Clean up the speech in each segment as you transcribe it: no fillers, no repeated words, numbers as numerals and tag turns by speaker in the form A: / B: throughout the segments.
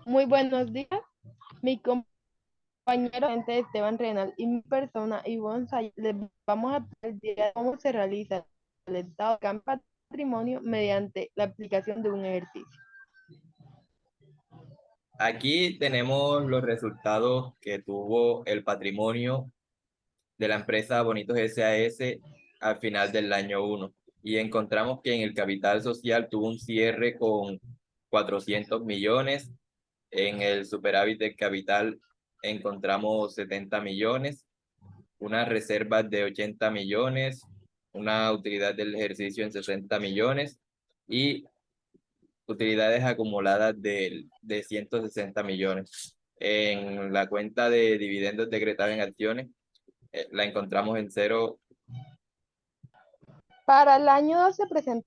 A: Muy buenos días, mi compañero gente Esteban Renal y mi persona Ivonne Sayas. Les vamos a traer el día de cómo se realiza el estado de campo patrimonio mediante la aplicación de un ejercicio.
B: Aquí tenemos los resultados que tuvo el patrimonio de la empresa Bonitos SAS al final del año 1 y encontramos que en el capital social tuvo un cierre con 400 millones, en el superávit del capital encontramos 70 millones, unas reservas de 80 millones, una utilidad del ejercicio en 60 millones y utilidades acumuladas de 160 millones. En la cuenta de dividendos decretados en acciones, la encontramos en cero.
A: Para el año 2 se presenta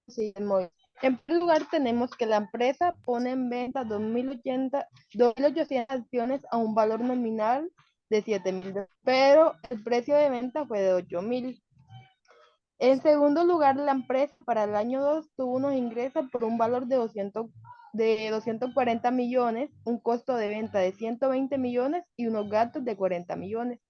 A: el siguiente modelo. En primer lugar, tenemos que la empresa pone en venta 2.800 acciones a un valor nominal de 7.000, pero el precio de venta fue de 8.000. En segundo lugar, la empresa para el año 2 tuvo unos ingresos por un valor de 240 millones, un costo de venta de 120 millones y unos gastos de 40 millones.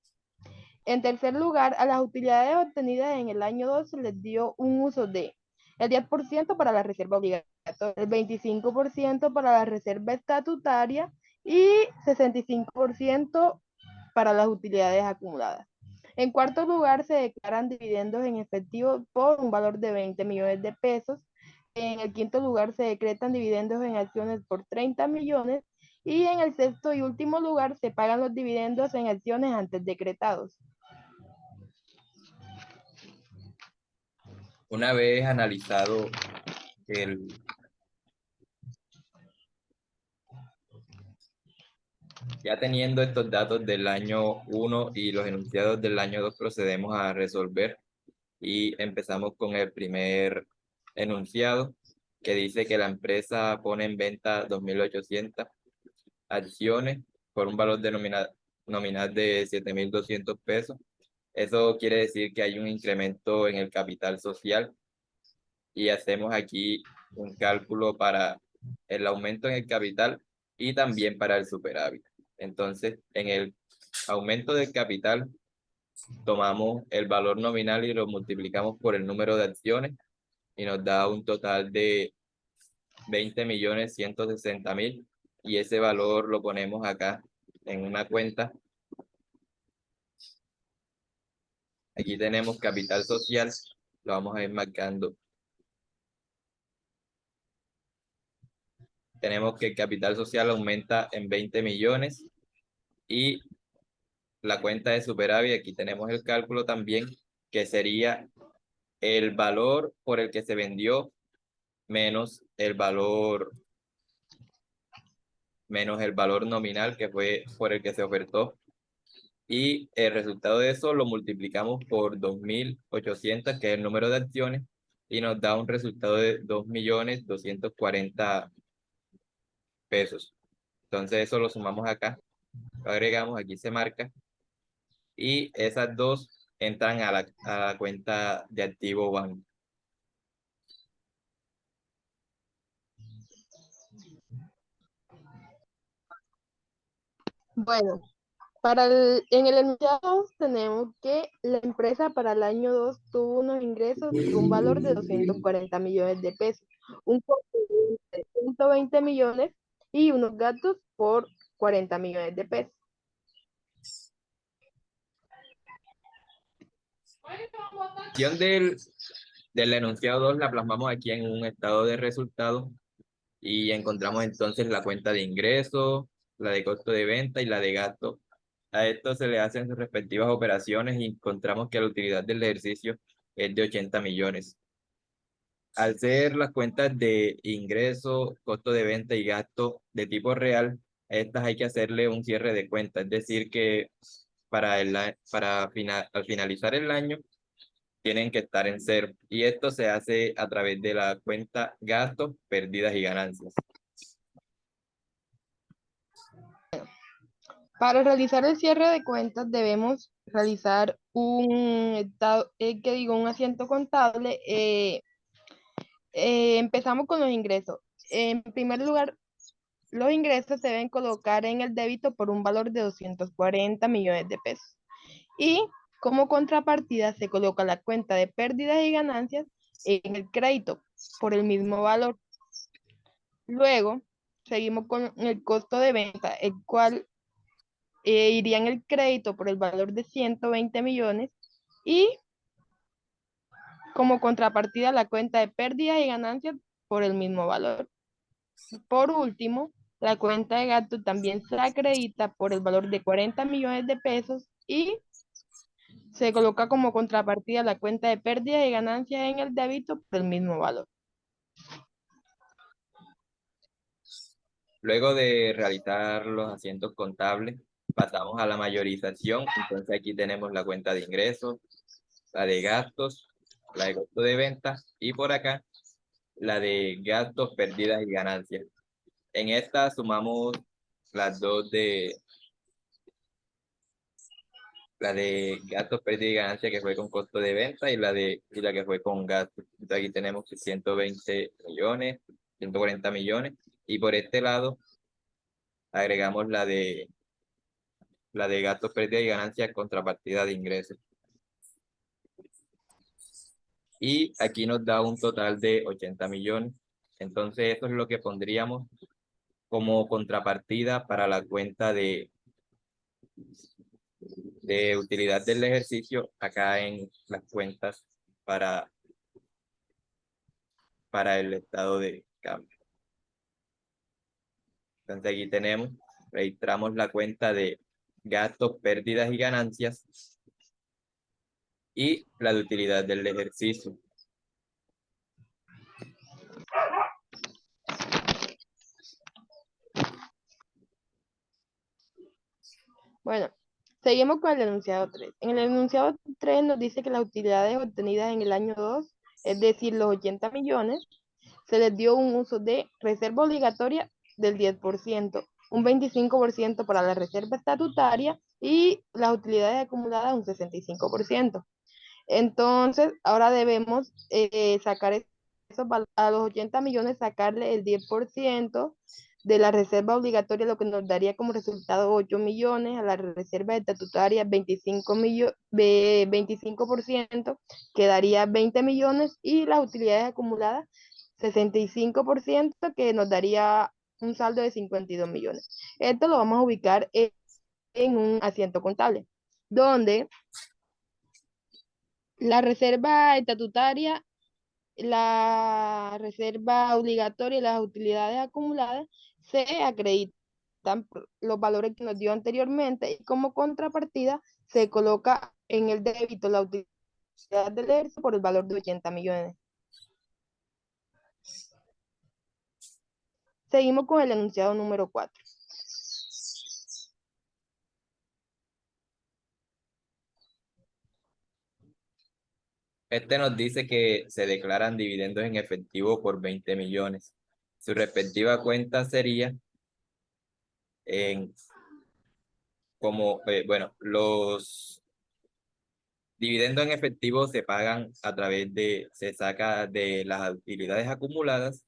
A: En tercer lugar, a las utilidades obtenidas en el año 2 se les dio un uso de el 10% para la reserva obligatoria, el 25% para la reserva estatutaria y 65% para las utilidades acumuladas. En cuarto lugar, se declaran dividendos en efectivo por un valor de 20 millones de pesos. En el quinto lugar, se decretan dividendos en acciones por 30 millones. Y en el sexto y último lugar, se pagan los dividendos en acciones antes decretados.
B: Una vez analizado el, ya teniendo estos datos del año 1 y los enunciados del año 2, procedemos a resolver y empezamos con el primer enunciado que dice que la empresa pone en venta 2.800 acciones por un valor nominal de 7.200 pesos. Eso quiere decir que hay un incremento en el capital social y hacemos aquí un cálculo para el aumento en el capital y también para el superávit. Entonces, en el aumento del capital, tomamos el valor nominal y lo multiplicamos por el número de acciones y nos da un total de 20.160.000 y ese valor lo ponemos acá en una cuenta. Aquí tenemos capital social, lo vamos a ir marcando. Tenemos que el capital social aumenta en 20 millones y la cuenta de superávit, aquí tenemos el cálculo también, que sería el valor por el que se vendió menos el valor nominal que fue por el que se ofertó. Y el resultado de eso lo multiplicamos por 2.800, que es el número de acciones, y nos da un resultado de 2.240 pesos. Entonces eso lo sumamos acá, lo agregamos, aquí se marca, y esas dos entran a la cuenta de activo banco.
A: Bueno, en el enunciado tenemos que la empresa para el año 2 tuvo unos ingresos por un valor de 240 millones de pesos, un costo de 120 millones y unos gastos por 40 millones de pesos.
B: La acción del enunciado 2 la plasmamos aquí en un estado de resultados y encontramos entonces la cuenta de ingresos, la de costo de venta y la de gasto. A esto se le hacen sus respectivas operaciones y encontramos que la utilidad del ejercicio es de 80 millones. Al ser las cuentas de ingreso, costo de venta y gasto de tipo real, a estas hay que hacerle un cierre de cuenta, es decir, que al finalizar el año tienen que estar en cero. Y esto se hace a través de la cuenta gastos, pérdidas y ganancias.
A: Para realizar el cierre de cuentas debemos realizar un asiento contable. Empezamos con los ingresos. En primer lugar, los ingresos se deben colocar en el débito por un valor de 240 millones de pesos. Y como contrapartida se coloca la cuenta de pérdidas y ganancias en el crédito por el mismo valor. Luego, seguimos con el costo de venta, el cual iría en el crédito por el valor de 120 millones y como contrapartida la cuenta de pérdidas y ganancias por el mismo valor. Por último, la cuenta de gasto también se acredita por el valor de 40 millones de pesos y se coloca como contrapartida la cuenta de pérdidas y ganancias en el débito por el mismo valor.
B: Luego de realizar los asientos contables, pasamos a la mayorización. Entonces aquí tenemos la cuenta de ingresos, la de gastos, la de costo de venta y por acá la de gastos, pérdidas y ganancias. En esta sumamos las dos de la de gastos, pérdidas y ganancias que fue con costo de venta y la que fue con gastos. Entonces aquí tenemos 120 millones, 140 millones y por este lado agregamos la de gastos, pérdidas y ganancias contrapartida de ingresos. Y aquí nos da un total de 80 millones. Entonces eso es lo que pondríamos como contrapartida para la cuenta de utilidad del ejercicio acá en las cuentas para, para el estado de cambio. Entonces aquí tenemos, registramos la cuenta de gastos, pérdidas y ganancias y la de utilidad del ejercicio.
A: Bueno, seguimos con el enunciado 3. En el enunciado 3 nos dice que las utilidades obtenidas en el año 2, es decir, los 80 millones, se les dio un uso de reserva obligatoria del 10%, un 25% para la reserva estatutaria y las utilidades acumuladas un 65%. Entonces, ahora debemos sacar a los 80 millones, sacarle el 10% de la reserva obligatoria, lo que nos daría como resultado 8 millones, a la reserva estatutaria 25%, quedaría 20 millones y las utilidades acumuladas 65%, que nos daría un saldo de 52 millones. Esto lo vamos a ubicar en un asiento contable, donde la reserva estatutaria, la reserva obligatoria y las utilidades acumuladas se acreditan por los valores que nos dio anteriormente y como contrapartida se coloca en el débito la utilidad del ERSO por el valor de 80 millones. Seguimos con el enunciado número 4.
B: Este nos dice que se declaran dividendos en efectivo por 20 millones. Su respectiva cuenta sería en bueno, los dividendos en efectivo se pagan se saca de las utilidades acumuladas,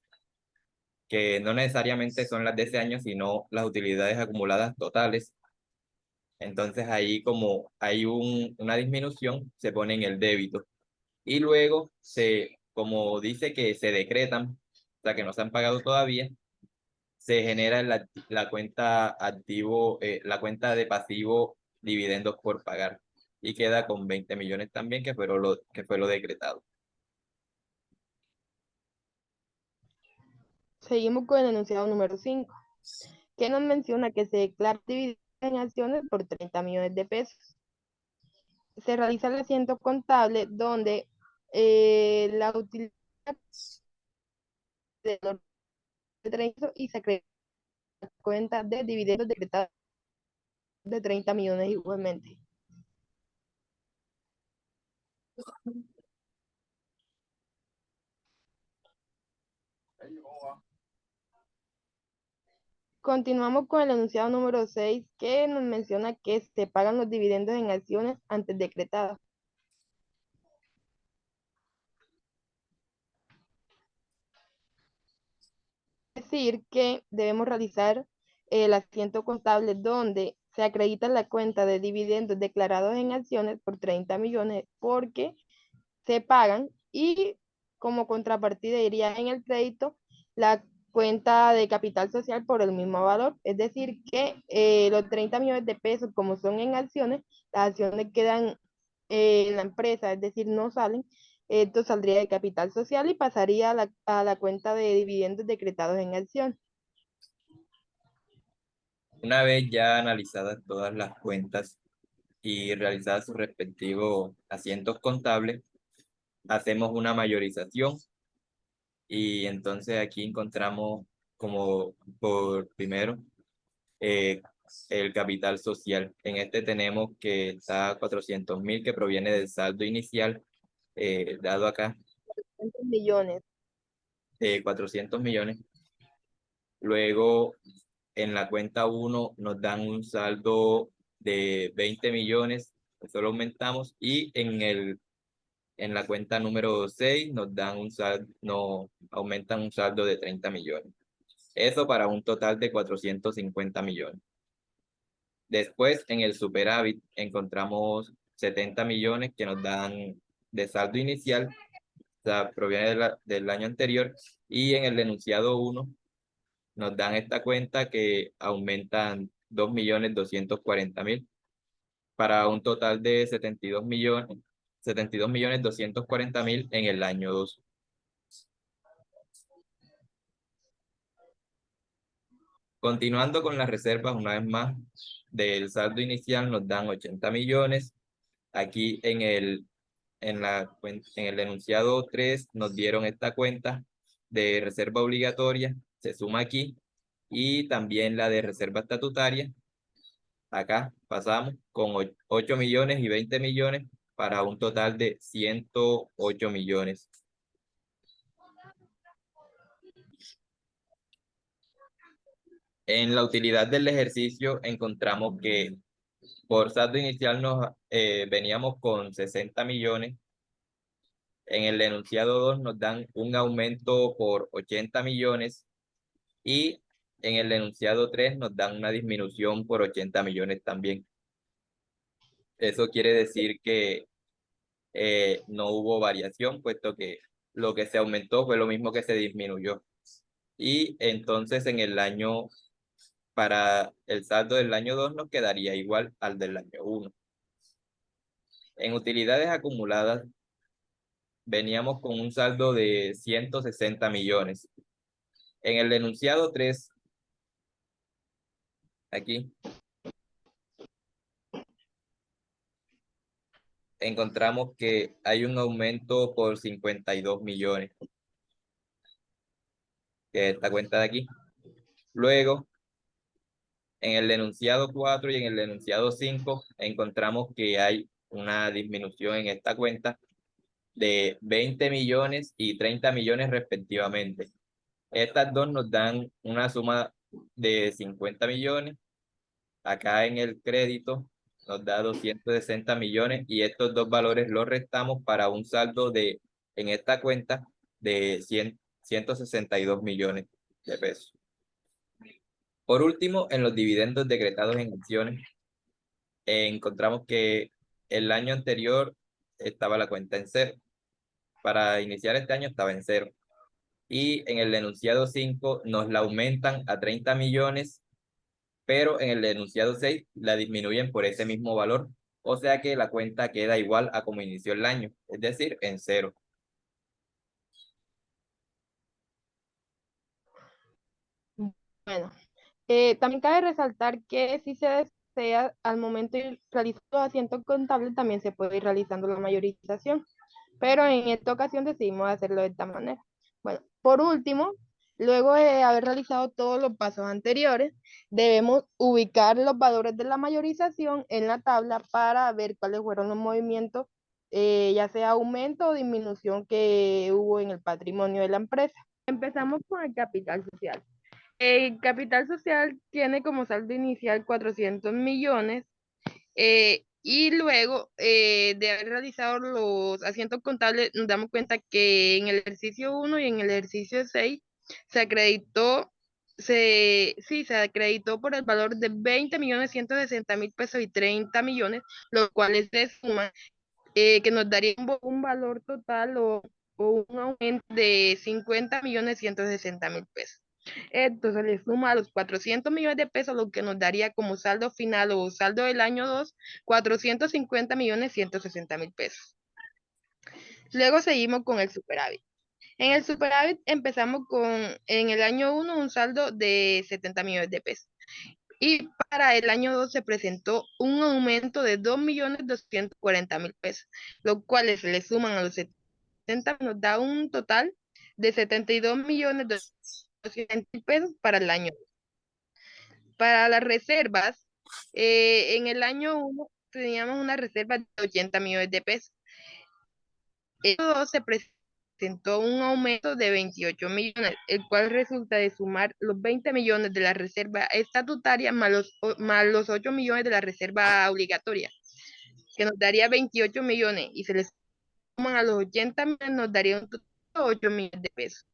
B: que no necesariamente son las de ese año, sino las utilidades acumuladas totales. Entonces ahí como hay una disminución, se pone en el débito. Y luego como dice que se decretan, o sea que no se han pagado todavía, se genera la cuenta la cuenta de pasivo dividendos por pagar y queda con 20 millones también, que fue lo decretado.
A: Seguimos con el enunciado número 5, que nos menciona que se declara dividendos en acciones por 30 millones de pesos. Se realiza el asiento contable donde la utilidad de los 30 y se crea cuenta de dividendos decretados de 30 millones igualmente. Continuamos con el enunciado número 6, que nos menciona que se pagan los dividendos en acciones antes decretadas. Es decir que debemos realizar el asiento contable donde se acredita la cuenta de dividendos declarados en acciones por 30 millones porque se pagan y como contrapartida iría en el crédito la cuenta de capital social por el mismo valor. Es decir, que los 30 millones de pesos, como son en acciones, las acciones quedan en la empresa, es decir, no salen. Esto saldría de capital social y pasaría a la cuenta de dividendos decretados en acción.
B: Una vez ya analizadas todas las cuentas y realizadas sus respectivos asientos contables, hacemos una mayorización y entonces aquí encontramos como por primero eh, el capital social. En este tenemos que está 400.000 que proviene del saldo inicial dado acá,
A: millones.
B: 400 millones. Luego en la cuenta uno nos dan un saldo de 20 millones, eso lo aumentamos, y en la cuenta número 6 nos dan un saldo, nos aumentan un saldo de 30 millones. Eso para un total de 450 millones. Después, en el superávit, encontramos 70 millones que nos dan de saldo inicial, o sea, proviene del año anterior, y en el enunciado 1 nos dan esta cuenta que aumentan 2.240.000 para un total de 72.240.000 en el año 2. Continuando con las reservas, una vez más, del saldo inicial nos dan 80 millones. Aquí en el enunciado 3 nos dieron esta cuenta de reserva obligatoria, se suma aquí, y también la de reserva estatutaria. Acá pasamos con 8 millones y 20 millones para un total de 108 millones. En la utilidad del ejercicio encontramos que por saldo inicial veníamos con 60 millones. En el enunciado 2 nos dan un aumento por 80 millones y en el enunciado 3 nos dan una disminución por 80 millones también. Eso quiere decir que no hubo variación, puesto que lo que se aumentó fue lo mismo que se disminuyó. Y entonces para el saldo del año 2 nos quedaría igual al del año 1. En utilidades acumuladas veníamos con un saldo de 160 millones. En el enunciado 3, aquí, encontramos que hay un aumento por 52 millones, que es esta cuenta de aquí. Luego, en el enunciado 4 y en el enunciado 5 encontramos que hay una disminución en esta cuenta de 20 millones y 30 millones respectivamente. Estas dos nos dan una suma de 50 millones. Acá en el crédito nos da 260 millones y estos dos valores los restamos para un saldo en esta cuenta de 162 millones de pesos. Por último, en los dividendos decretados en acciones, encontramos que el año anterior estaba la cuenta en cero. Para iniciar este año estaba en cero. Y en el enunciado 5 nos la aumentan a 30 millones, pero en el enunciado 6 la disminuyen por ese mismo valor. O sea que la cuenta queda igual a como inició el año, es decir, en cero.
A: Bueno, también cabe resaltar que si se desea, al momento de realizar los asientos contables, también se puede ir realizando la mayorización, pero en esta ocasión decidimos hacerlo de esta manera. Bueno, por último, luego de haber realizado todos los pasos anteriores, debemos ubicar los valores de la mayorización en la tabla para ver cuáles fueron los movimientos, ya sea aumento o disminución que hubo en el patrimonio de la empresa. Empezamos con el capital social. El capital social tiene como saldo inicial 400 millones y luego de haber realizado los asientos contables nos damos cuenta que en el ejercicio 1 y en el ejercicio 6 se acreditó se acreditó por el valor de 20.160.000 pesos y 30 millones, los cuales se suman, que nos daría un valor total o un aumento de 50.160.000 pesos. Esto se le suma a los 400 millones de pesos, lo que nos daría como saldo final o saldo del año 2, 450.160.000 pesos. Luego seguimos con el superávit. En el superávit empezamos con, en el año 1, un saldo de 70 millones de pesos. Y para el año 2 se presentó un aumento de 2.240.000 pesos, los cuales se le suman a los 70, nos da un total de 72.200.000 pesos para el año 2. Para las reservas, en el año 1 teníamos una reserva de 80 millones de pesos. En el año 2 se presentó un aumento de 28 millones, el cual resulta de sumar los 20 millones de la reserva estatutaria más los 8 millones de la reserva obligatoria, que nos daría 28 millones, y se les suman a los 80 millones, nos daría un total de 8 millones de pesos.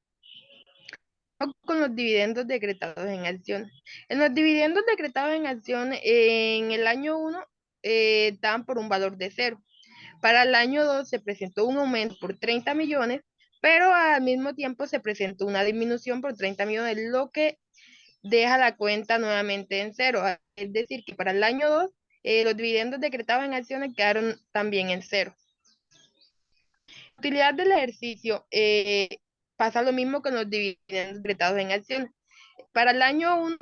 A: Con los dividendos decretados en acciones. En los dividendos decretados en acciones, en el año 1 estaban por un valor de 0. Para el año 2 se presentó un aumento por 30 millones, pero al mismo tiempo se presentó una disminución por 30 millones, lo que deja la cuenta nuevamente en 0. Es decir, que para el año 2 los dividendos decretados en acciones quedaron también en 0. La utilidad del ejercicio, pasa lo mismo con los dividendos decretados en acciones. Para el año 1,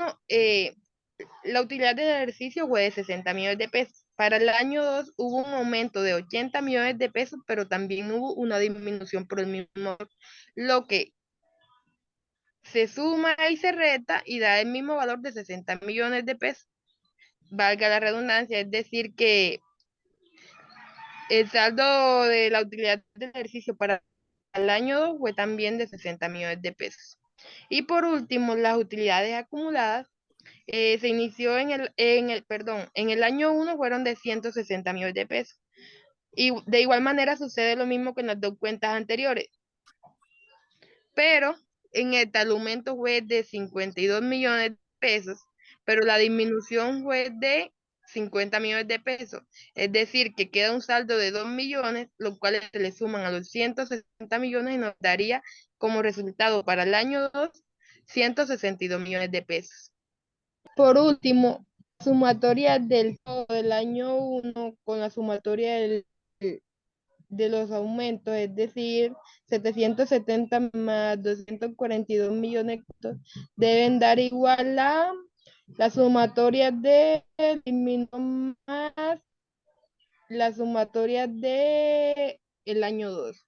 A: la utilidad del ejercicio fue de 60 millones de pesos. Para el año 2 hubo un aumento de 80 millones de pesos, pero también hubo una disminución por el mismo, lo que se suma y se resta y da el mismo valor de 60 millones de pesos. Valga la redundancia, es decir, que el saldo de la utilidad del ejercicio para el año 2 fue también de 60 millones de pesos. Y por último, las utilidades acumuladas. Se inició en el año 1 fueron de 160 millones de pesos. Y de igual manera sucede lo mismo que en las dos cuentas anteriores. Pero en el aumento fue de 52 millones de pesos, pero la disminución fue de 50 millones de pesos. Es decir, que queda un saldo de 2 millones, los cuales se le suman a los 160 millones y nos daría como resultado para el año 2 162 millones de pesos. Por último, sumatoria del año 1 con la sumatoria de los aumentos, es decir, 770 más 242 millones, deben dar igual a la sumatoria de más la sumatoria de el año 2.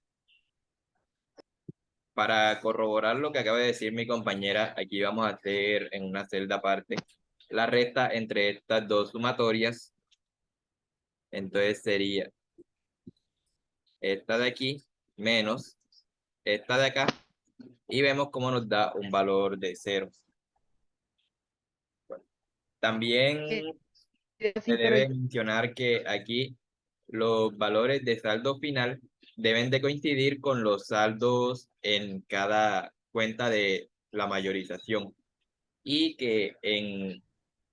B: Para corroborar lo que acaba de decir mi compañera, aquí vamos a hacer en una celda aparte la resta entre estas dos sumatorias. Entonces sería esta de aquí menos esta de acá y vemos cómo nos da un valor de 0. También se
A: Sí, pero
B: debe mencionar que aquí los valores de saldo final deben de coincidir con los saldos en cada cuenta de la mayorización y que en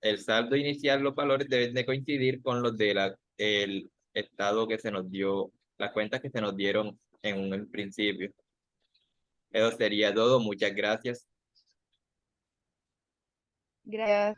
B: el saldo inicial los valores deben de coincidir con los de el estado que se nos dio, las cuentas que se nos dieron en un principio. Eso sería todo. Muchas gracias.
A: gracias.